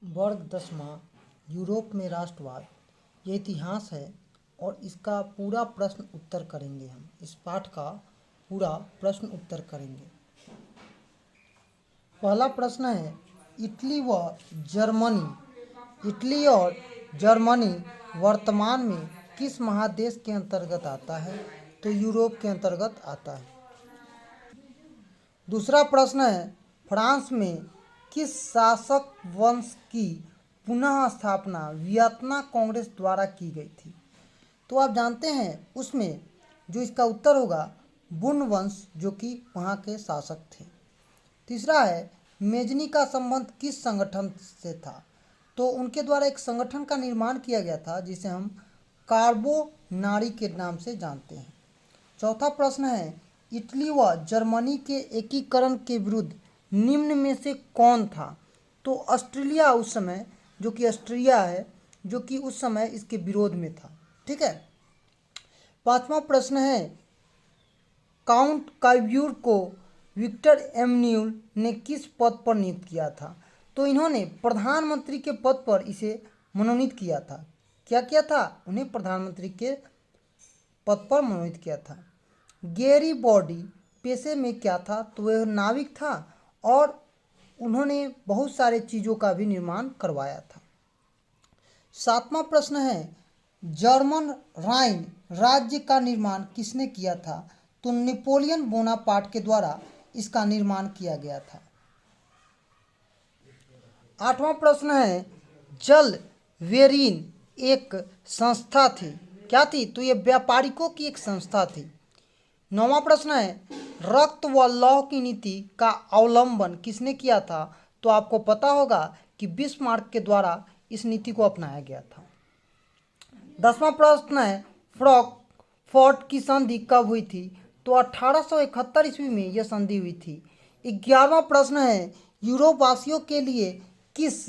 वर्ग 10वां यूरोप में राष्ट्रवाद। ये इतिहास है और इसका पूरा प्रश्न उत्तर करेंगे। हम इस पाठ का पूरा प्रश्न उत्तर करेंगे। पहला प्रश्न है, इटली व जर्मनी। इटली और जर्मनी वर्तमान में किस महादेश के अंतर्गत आता है? तो यूरोप के अंतर्गत आता है। दूसरा प्रश्न है, फ्रांस में किस शासक वंश की पुनः स्थापना वियतना कांग्रेस द्वारा की गई थी? तो आप जानते हैं उसमें जो इसका उत्तर होगा बुन वंश, जो कि वहाँ के शासक थे। तीसरा है, मेजनी का संबंध किस संगठन से था? तो उनके द्वारा एक संगठन का निर्माण किया गया था जिसे हम कार्बोनारी के नाम से जानते हैं। चौथा प्रश्न है, इटली व जर्मनी के एकीकरण के विरुद्ध निम्न में से कौन था? तो ऑस्ट्रेलिया उस समय, जो कि ऑस्ट्रिया है, जो कि उस समय इसके विरोध में था। ठीक है। पांचवा प्रश्न है, काउंट काव्यूर को विक्टर एमन्यूल ने किस पद पर नियुक्त किया था? तो इन्होंने प्रधानमंत्री के पद पर इसे मनोनीत किया था। क्या किया था? उन्हें प्रधानमंत्री के पद पर मनोनीत किया था। गैरी बॉडी पेशे में क्या था? तो वह नाविक था और उन्होंने बहुत सारे चीज़ों का भी निर्माण करवाया था। सातवां प्रश्न है, जर्मन राइन राज्य का निर्माण किसने किया था? तो नेपोलियन बोनापार्ट के द्वारा इसका निर्माण किया गया था। आठवां प्रश्न है, जल वेरिन एक संस्था थी। क्या थी? तो ये व्यापारिकों की एक संस्था थी। नौवां प्रश्न है, रक्त व लौह की नीति का अवलंबन किसने किया था? तो आपको पता होगा कि बिस्मार्क के द्वारा इस नीति को अपनाया गया था। 10वां प्रश्न है, फ्रैंकफर्ट की संधि कब हुई थी? तो 1871 ईस्वी में यह संधि हुई थी। 11वां प्रश्न है, यूरोप वासियों के लिए किस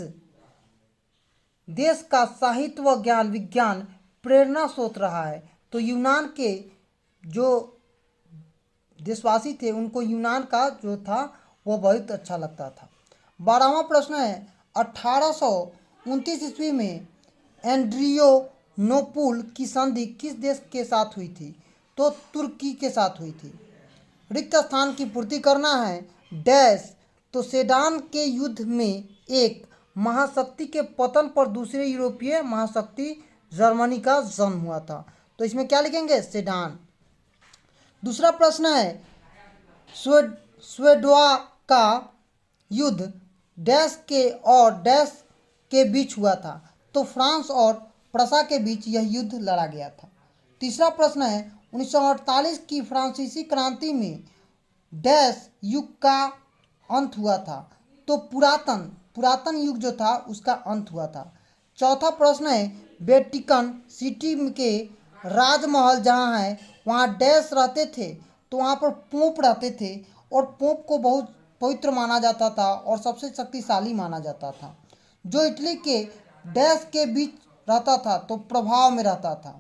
देश का साहित्य व ज्ञान विज्ञान प्रेरणा स्रोत रहा है? तो यूनान के जो देशवासी थे उनको यूनान का जो था वो बहुत अच्छा लगता था। 12वां प्रश्न है, 1829 ईस्वी में एंड्रियोनोपुल की संधि किस देश के साथ हुई थी? तो तुर्की के साथ हुई थी। रिक्त स्थान की पूर्ति करना है डैश। तो सेडान के युद्ध में एक महाशक्ति के पतन पर दूसरे यूरोपीय महाशक्ति जर्मनी का जन्म हुआ था। तो इसमें क्या लिखेंगे? सेडान। दूसरा प्रश्न है, स्वेडवा का युद्ध डैश के और डैश के बीच हुआ था? तो फ्रांस और प्रसा के बीच यह युद्ध लड़ा गया था। तीसरा प्रश्न है, 1948 की फ्रांसीसी क्रांति में डैश युग का अंत हुआ था? तो पुरातन युग जो था उसका अंत हुआ था। चौथा प्रश्न है, वेटिकन सिटी के राजमहल जहाँ है वहाँ डैश रहते थे? तो वहाँ पर पोप रहते थे और पोप को बहुत पवित्र माना जाता था और सबसे शक्तिशाली माना जाता था। जो इटली के डैश के बीच रहता था तो प्रभाव में रहता था।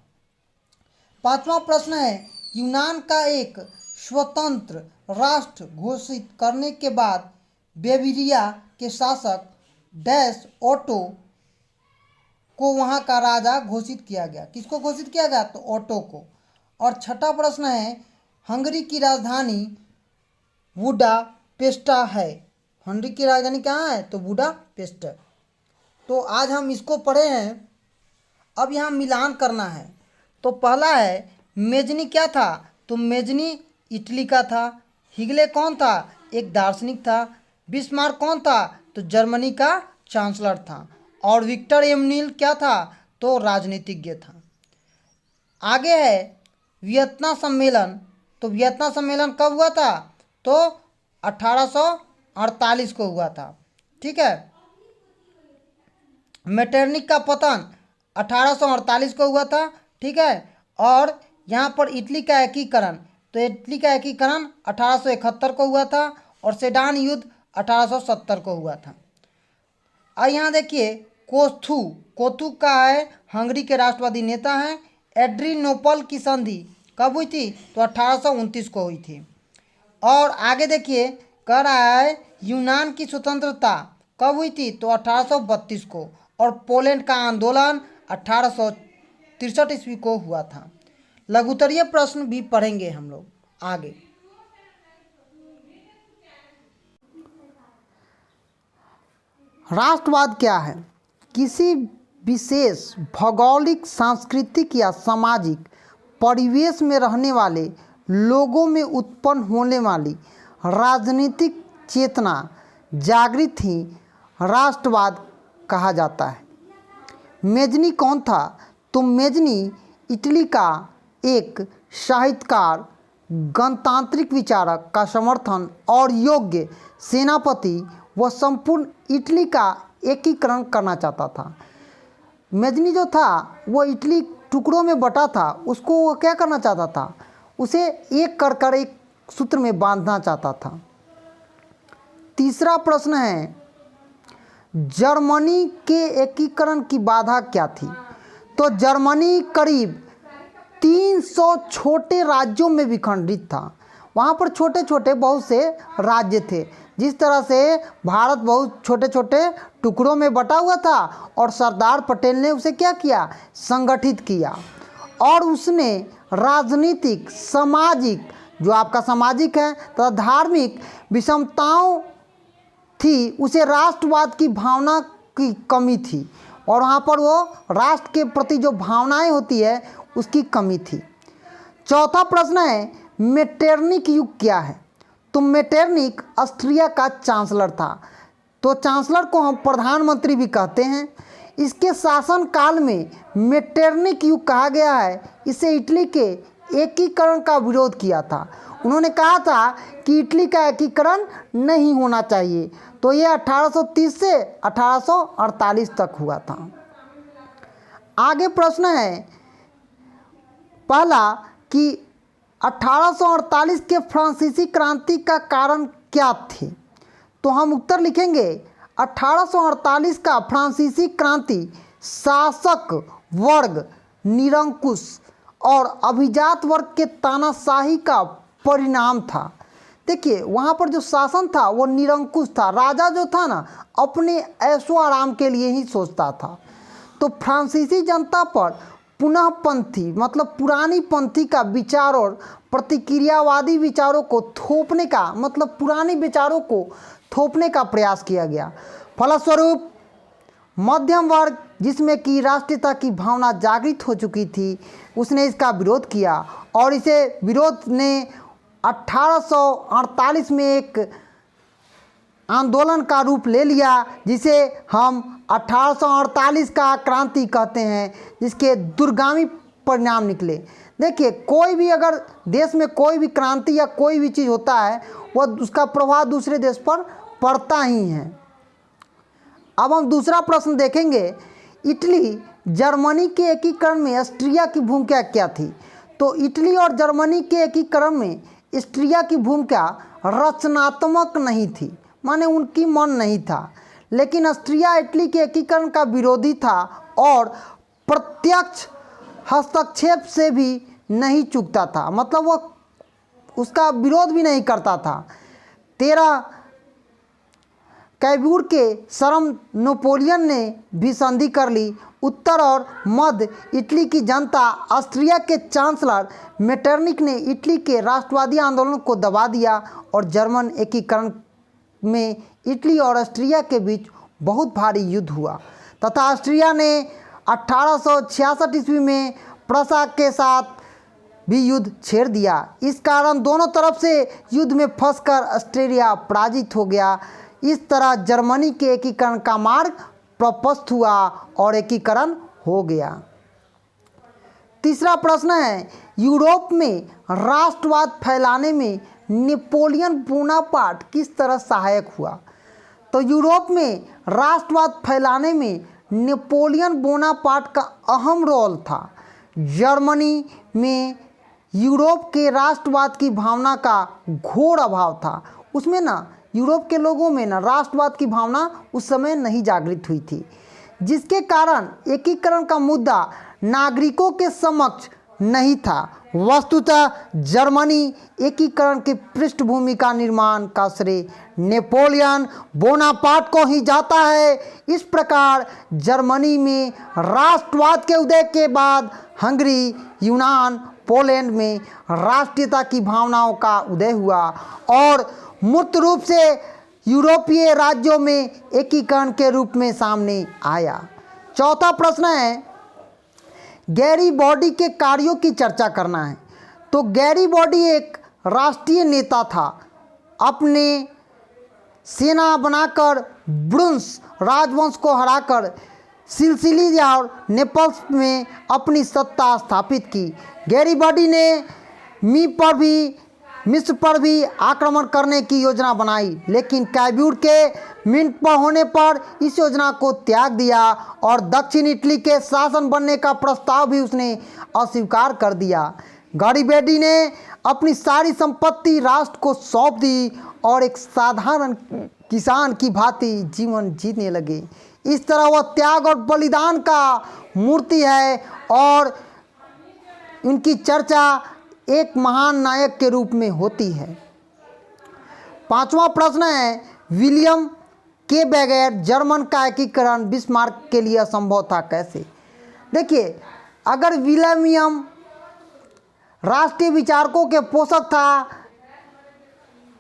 पांचवा प्रश्न है, यूनान का एक स्वतंत्र राष्ट्र घोषित करने के बाद बेविरिया के शासक डैश ओटो को वहाँ का राजा घोषित किया गया। किसको घोषित किया गया? तो ओटो को। और छठा प्रश्न है, हंगरी की राजधानी बुडापेस्टा है। हंगरी की राजधानी कहाँ है? तो बुडापेस्ट। तो आज हम इसको पढ़े हैं। अब यहाँ मिलान करना है। तो पहला है, मेजनी क्या था? तो मेजनी इटली का था। हिगले कौन था? एक दार्शनिक था। बिस्मार्क कौन था? तो जर्मनी का चांसलर था। और विक्टर एमन्यूल क्या था? तो राजनीतिज्ञ था। आगे है वियतना सम्मेलन। तो वियतना सम्मेलन कब हुआ था? तो 1848 को हुआ था। ठीक है। मेटरनिक का पतन 1848 को हुआ था। ठीक है। और यहाँ पर इटली का एकीकरण, तो इटली का एकीकरण 1871 को हुआ था और सेडान युद्ध 1870 को हुआ था। और यहाँ देखिए कोथू का है, हंगरी के राष्ट्रवादी नेता हैं। एड्रिनोपल की संधि कब हुई थी? तो 1829 को हुई थी। और आगे देखिए कह रहा है यूनान की स्वतंत्रता कब हुई थी? तो 1832 को। और पोलैंड का आंदोलन 1863 ईस्वी को हुआ था। लघुत्तरीय प्रश्न भी पढ़ेंगे हम लोग आगे। राष्ट्रवाद क्या है? किसी विशेष भौगोलिक, सांस्कृतिक या सामाजिक परिवेश में रहने वाले लोगों में उत्पन्न होने वाली राजनीतिक चेतना जागृत ही राष्ट्रवाद कहा जाता है। मेजनी कौन था? तो मेजनी इटली का एक साहित्यकार, गणतांत्रिक विचारक का समर्थन और योग्य सेनापति व संपूर्ण इटली का एकीकरण करना चाहता था। मेजनी जो था वो इटली टुकड़ों में बटा था, उसको वो क्या करना चाहता था? उसे एक कर एक सूत्र में बांधना चाहता था। तीसरा प्रश्न है, जर्मनी के एकीकरण की बाधा क्या थी? तो जर्मनी करीब 300 छोटे राज्यों में विखंडित था। वहाँ पर छोटे छोटे बहुत से राज्य थे। जिस तरह से भारत बहुत छोटे छोटे टुकड़ों में बटा हुआ था और सरदार पटेल ने उसे क्या किया? संगठित किया। और उसने राजनीतिक, सामाजिक, जो आपका सामाजिक है तथा धार्मिक विषमताओं थी, उसे राष्ट्रवाद की भावना की कमी थी और वहाँ पर वो राष्ट्र के प्रति जो भावनाएं होती है उसकी कमी थी। चौथा प्रश्न है, मेटरनिक युग क्या है? तो मेटरनिक ऑस्ट्रिया का चांसलर था। तो चांसलर को हम प्रधानमंत्री भी कहते हैं। इसके शासन काल में मेटरनिक युग कहा गया है। इसे इटली के एकीकरण का विरोध किया था। उन्होंने कहा था कि इटली का एकीकरण नहीं होना चाहिए। तो ये 1830 से 1848 तक हुआ था। आगे प्रश्न है पहला कि 1848 के फ्रांसीसी क्रांति का कारण क्या थे? तो हम उत्तर लिखेंगे 1848 का फ्रांसीसी क्रांति शासक वर्ग, निरंकुश और अभिजात वर्ग के तानाशाही का परिणाम था। देखिए वहाँ पर जो शासन था वो निरंकुश था। राजा जो था ना अपने ऐशो आराम के लिए ही सोचता था। तो फ्रांसीसी जनता पर पुनःपंथी मतलब पुरानी पंथी का विचार और प्रतिक्रियावादी विचारों को थोपने का मतलब पुरानी विचारों को थोपने का प्रयास किया गया। फलस्वरूप मध्यम वर्ग, जिसमें कि राष्ट्रीयता की भावना जागृत हो चुकी थी, उसने इसका विरोध किया और इसे विरोध ने 1848 में एक आंदोलन का रूप ले लिया, जिसे हम 1848 का क्रांति कहते हैं, जिसके दूरगामी परिणाम निकले। देखिए कोई भी अगर देश में कोई भी क्रांति या कोई भी चीज़ होता है वह उसका प्रभाव दूसरे देश पर पड़ता ही है। अब हम दूसरा प्रश्न देखेंगे, इटली जर्मनी के एकीकरण में ऑस्ट्रिया की भूमिका क्या थी? तो इटली और जर्मनी के एकीकरण में ऑस्ट्रिया की भूमिका रचनात्मक नहीं थी, माने उनकी मन नहीं था। लेकिन ऑस्ट्रिया इटली के एकीकरण का विरोधी था और प्रत्यक्ष हस्तक्षेप से भी नहीं चूकता था, मतलब वो उसका विरोध भी नहीं करता था। 13 कैब्यूर के सरम नेपोलियन ने भी संधि कर ली। उत्तर और मध्य इटली की जनता ऑस्ट्रिया के चांसलर मेटरनिक ने इटली के राष्ट्रवादी आंदोलन को दबा दिया और जर्मन एकीकरण में इटली और ऑस्ट्रिया के बीच बहुत भारी युद्ध हुआ तथा ऑस्ट्रिया ने 1866 ईस्वी में प्रसा के साथ भी युद्ध छेड़ दिया। इस कारण दोनों तरफ से युद्ध में फंसकर ऑस्ट्रिया पराजित हो गया। इस तरह जर्मनी के एकीकरण का मार्ग प्रशस्त हुआ और एकीकरण हो गया। तीसरा प्रश्न है, यूरोप में राष्ट्रवाद फैलाने में नेपोलियन बोनापार्ट किस तरह सहायक हुआ? तो यूरोप में राष्ट्रवाद फैलाने में नेपोलियन बोनापार्ट का अहम रोल था। जर्मनी में यूरोप के राष्ट्रवाद की भावना का घोर अभाव था। उसमें ना यूरोप के लोगों में ना राष्ट्रवाद की भावना उस समय नहीं जागृत हुई थी, जिसके कारण एकीकरण का मुद्दा नागरिकों के समक्ष नहीं था। वस्तुतः जर्मनी एकीकरण की पृष्ठभूमि का निर्माण का श्रेय नेपोलियन बोनापार्ट को ही जाता है। इस प्रकार जर्मनी में राष्ट्रवाद के उदय के बाद हंगरी, यूनान, पोलैंड में राष्ट्रीयता की भावनाओं का उदय हुआ और मूर्त रूप से यूरोपीय राज्यों में एकीकरण के रूप में सामने आया। चौथा प्रश्न है, गैरीबॉडी के कार्यों की चर्चा करना है। तो गैरीबॉडी एक राष्ट्रीय नेता था। अपने सेना बनाकर ब्रुन्स राजवंश को हराकर सिसिली और नेपल्स में अपनी सत्ता स्थापित की। गैरीबॉडी ने मिस्र पर भी आक्रमण करने की योजना बनाई, लेकिन कैब्यूर के मिनट पर होने पर इस योजना को त्याग दिया और दक्षिण इटली के शासन बनने का प्रस्ताव भी उसने अस्वीकार कर दिया। गैरीबॉडी ने अपनी सारी संपत्ति राष्ट्र को सौंप दी और एक साधारण किसान की भांति जीवन जीने लगे। इस तरह वह त्याग और बलिदान का मूर्ति है और उनकी चर्चा एक महान नायक के रूप में होती है। पांचवा प्रश्न है, विलियम के बगैर जर्मन का एकीकरण बिस्मार्क के लिए असंभव था, कैसे? देखिए, अगर विलियम राष्ट्रीय विचारकों के पोषक था,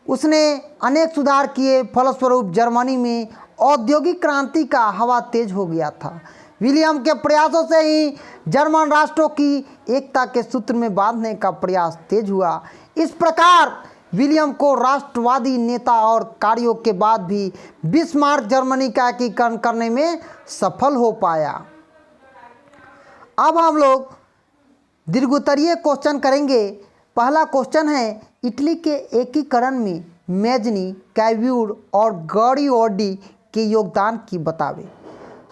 उसने अनेक सुधार किए, फलस्वरूप जर्मनी में औद्योगिक क्रांति का हवा तेज हो गया था। विलियम के प्रयासों से ही जर्मन राष्ट्रों की एकता के सूत्र में बांधने का प्रयास तेज हुआ। इस प्रकार विलियम को राष्ट्रवादी नेता और कार्यों के बाद भी बिस्मार्क जर्मनी का एकीकरण करने में सफल हो पाया। अब हम लोग दीर्घोत्तरीय क्वेश्चन करेंगे। पहला क्वेश्चन है, इटली के एकीकरण में मेजनी, कैब्यूर और गैरीबॉडी के योगदान की बतावे।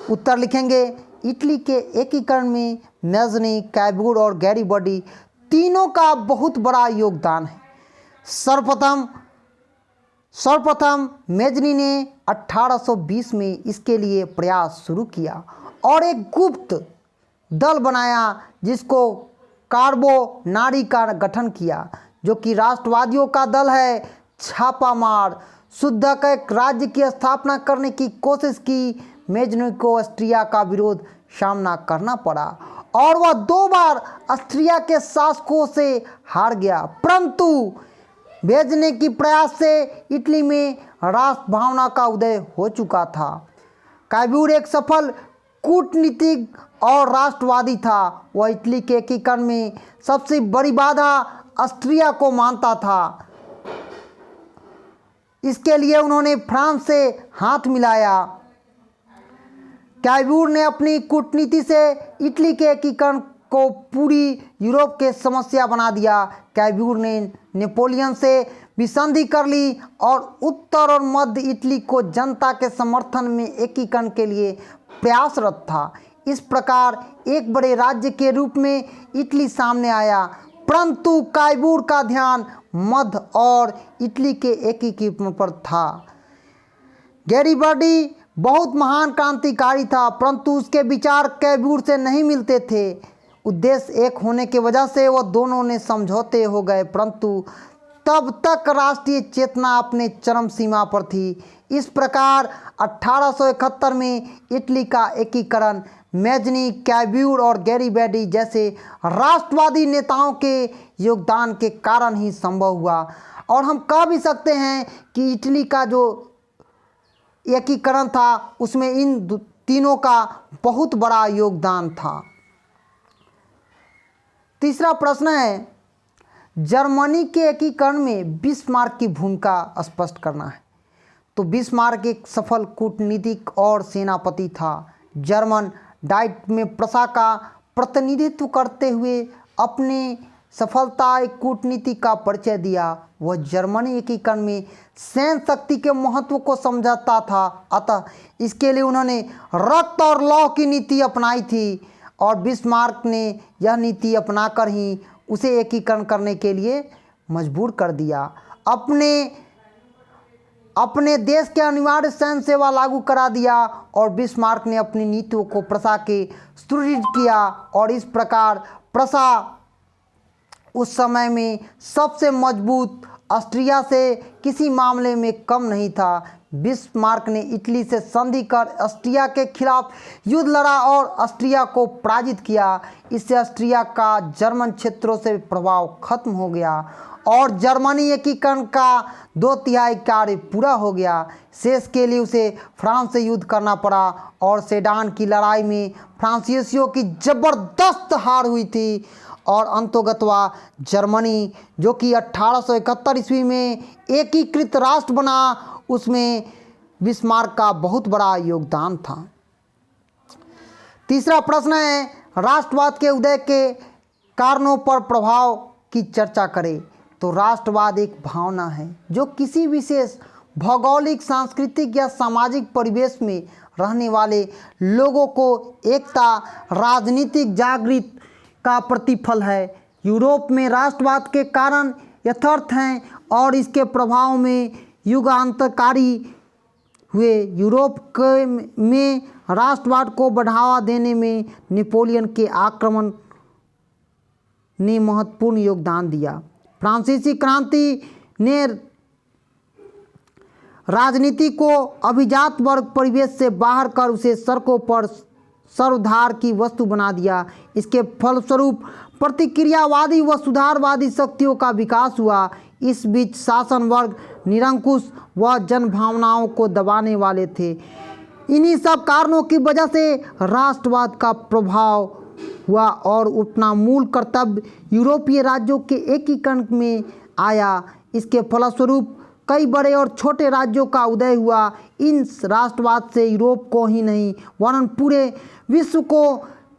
उत्तर लिखेंगे, इटली के एकीकरण में मेजनी, कैब्यूर और गैरीबॉडी तीनों का बहुत बड़ा योगदान है। सर्वप्रथम मेजनी ने 1820 में इसके लिए प्रयास शुरू किया और एक गुप्त दल बनाया जिसको कार्बोनारी का गठन किया, जो कि राष्ट्रवादियों का दल है। छापामार शुद्धक एक राज्य की स्थापना करने की कोशिश की। मेजनी को ऑस्ट्रिया का विरोध सामना करना पड़ा और वह 2 बार ऑस्ट्रिया के शासकों से हार गया, परंतु मेजनी की प्रयास से इटली में राष्ट्र भावना का उदय हो चुका था। कैब्यूर एक सफल कूटनीतिक और राष्ट्रवादी था। वह इटली के एकीकरण में सबसे बड़ी बाधा ऑस्ट्रिया को मानता था। इसके लिए उन्होंने फ्रांस से हाथ मिलाया। कैब्यूर ने अपनी कूटनीति से इटली के एकीकरण को पूरी यूरोप के समस्या बना दिया। कैब्यूर ने नेपोलियन से भी संधि कर ली और उत्तर और मध्य इटली को जनता के समर्थन में एकीकरण के लिए प्रयासरत था। इस प्रकार एक बड़े राज्य के रूप में इटली सामने आया, परंतु कैब्यूर का ध्यान मध्य और इटली के एकीकरण पर था। गैरीबॉडी बहुत महान क्रांतिकारी था, परंतु उसके विचार कैब्यूर से नहीं मिलते थे। उद्देश्य एक होने की वजह से वह दोनों ने समझौते हो गए, परंतु तब तक राष्ट्रीय चेतना अपने चरम सीमा पर थी। इस प्रकार 1871 में इटली का एकीकरण मेजनी, कैब्यूर और गैरीबॉडी जैसे राष्ट्रवादी नेताओं के योगदान के कारण ही संभव हुआ। और हम कह भी सकते हैं कि इटली का जो एकीकरण था उसमें इन तीनों का बहुत बड़ा योगदान था। तीसरा प्रश्न है, जर्मनी के एकीकरण में बिस्मार्क की भूमिका स्पष्ट करना है। तो बिस्मार्क एक सफल कूटनीतिक और सेनापति था। जर्मन डाइट में प्रशा का प्रतिनिधित्व करते हुए अपने सफलता एक कूटनीति का परिचय दिया। वह जर्मनी एकीकरण में सैन्य शक्ति के महत्व को समझता था, अतः इसके लिए उन्होंने रक्त और लौह की नीति अपनाई थी और बिस्मार्क ने यह नीति अपनाकर ही उसे एकीकरण करने के लिए मजबूर कर दिया। अपने देश के अनिवार्य सैन्य सेवा लागू करा दिया और बिस्मार्क ने अपनी नीतियों को प्रशा के सुदृढ़ किया और इस प्रकार प्रशा उस समय में सबसे मजबूत ऑस्ट्रिया से किसी मामले में कम नहीं था। बिस्मार्क ने इटली से संधि कर ऑस्ट्रिया के खिलाफ युद्ध लड़ा और ऑस्ट्रिया को पराजित किया। इससे ऑस्ट्रिया का जर्मन क्षेत्रों से प्रभाव खत्म हो गया और जर्मनी एकीकरण का 2/3 कार्य पूरा हो गया। शेष के लिए उसे फ्रांस से युद्ध करना पड़ा और सेडान की लड़ाई में फ्रांसीसियों की जबरदस्त हार हुई थी और अंतोगत्वा जर्मनी, जो कि 1871 ईस्वी में एकीकृत राष्ट्र बना, उसमें बिस्मार्क का बहुत बड़ा योगदान था। तीसरा प्रश्न है, राष्ट्रवाद के उदय के कारणों पर प्रभाव की चर्चा करें। तो राष्ट्रवाद एक भावना है जो किसी विशेष भौगोलिक, सांस्कृतिक या सामाजिक परिवेश में रहने वाले लोगों को एकता, राजनीतिक जागृति का प्रतिफल है। यूरोप में राष्ट्रवाद के कारण यथार्थ हैं और इसके प्रभाव में युगांतरकारी हुए। यूरोप में राष्ट्रवाद को बढ़ावा देने में नेपोलियन के आक्रमण ने महत्वपूर्ण योगदान दिया। फ्रांसीसी क्रांति ने राजनीति को अभिजात वर्ग परिवेश से बाहर कर उसे सड़कों पर सर्वधार की वस्तु बना दिया। इसके फलस्वरूप प्रतिक्रियावादी व सुधारवादी शक्तियों का विकास हुआ। इस बीच शासन वर्ग निरंकुश व जनभावनाओं को दबाने वाले थे। इन्हीं सब कारणों की वजह से राष्ट्रवाद का प्रभाव हुआ और अपना मूल कर्तव्य यूरोपीय राज्यों के एकीकरण में आया। इसके फलस्वरूप कई बड़े और छोटे राज्यों का उदय हुआ। इन राष्ट्रवाद से यूरोप को ही नहीं वरन पूरे विश्व को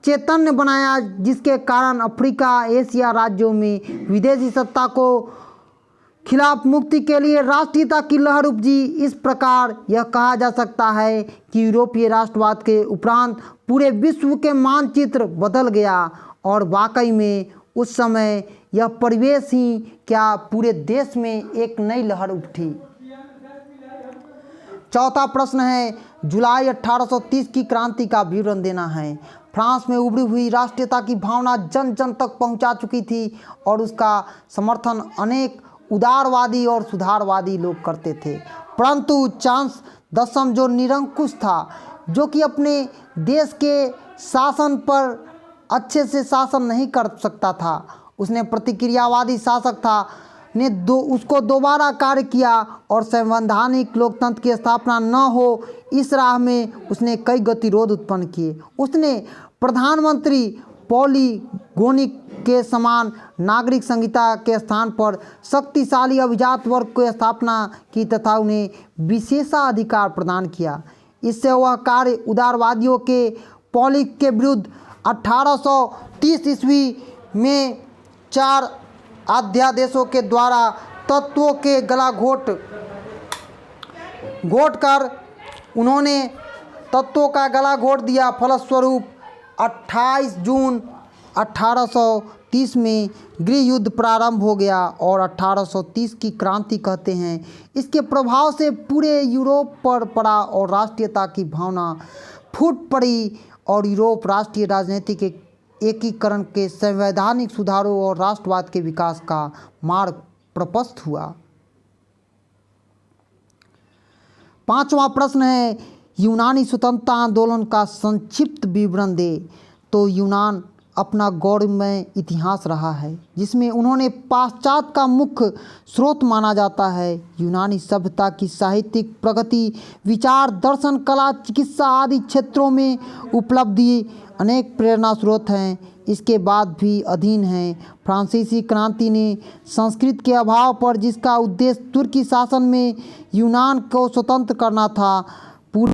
चैतन्य बनाया, जिसके कारण अफ्रीका, एशिया राज्यों में विदेशी सत्ता को खिलाफ मुक्ति के लिए राष्ट्रीयता की लहर उपजी। इस प्रकार यह कहा जा सकता है कि यूरोपीय राष्ट्रवाद के उपरांत पूरे विश्व के मानचित्र बदल गया और वाकई में उस समय यह परिवेश ही क्या पूरे देश में एक नई लहर उठी। चौथा प्रश्न है, जुलाई 1830 की क्रांति का विवरण देना है। फ्रांस में उभरी हुई राष्ट्रीयता की भावना जन जन तक पहुंचा चुकी थी और उसका समर्थन अनेक उदारवादी और सुधारवादी लोग करते थे, परंतु चार्ल्स दशम जो निरंकुश था, जो कि अपने देश के शासन पर अच्छे से शासन नहीं कर सकता था, उसने प्रतिक्रियावादी शासक था ने उसको दोबारा कार्य किया और संवैधानिक लोकतंत्र की स्थापना न हो इस राह में उसने कई गतिरोध उत्पन्न किए। उसने प्रधानमंत्री पॉलीगोनिक के समान नागरिक संहिता के स्थान पर शक्तिशाली अभिजात वर्ग की स्थापना की तथा उन्हें विशेषाधिकार प्रदान किया। इससे वह कार्य उदारवादियों के पॉलिक के विरुद्ध 1830 ईस्वी में 4 अध्यादेशों के द्वारा तत्वों के गला घोट कर उन्होंने तत्वों का गला घोट दिया। फलस्वरूप 28 जून 1830 में गृह युद्ध प्रारंभ हो गया और 1830 की क्रांति कहते हैं। इसके प्रभाव से पूरे यूरोप पर पड़ा और राष्ट्रीयता की भावना फूट पड़ी और यूरोप राष्ट्रीय राजनीति के एकीकरण के संवैधानिक सुधारों और राष्ट्रवाद के विकास का मार्ग प्रशस्त हुआ। पांचवा प्रश्न है, यूनानी स्वतंत्रता आंदोलन का संक्षिप्त विवरण दे। तो यूनान अपना गौरवमय इतिहास रहा है जिसमें उन्होंने पाश्चात्य का मुख्य स्रोत माना जाता है। यूनानी सभ्यता की साहित्यिक प्रगति, विचार, दर्शन, कला, चिकित्सा आदि क्षेत्रों में उपलब्धि अनेक प्रेरणा स्रोत हैं। इसके बाद भी अधीन हैं। फ्रांसीसी क्रांति ने संस्कृत के अभाव पर, जिसका उद्देश्य तुर्की शासन में यूनान को स्वतंत्र करना था, पूरे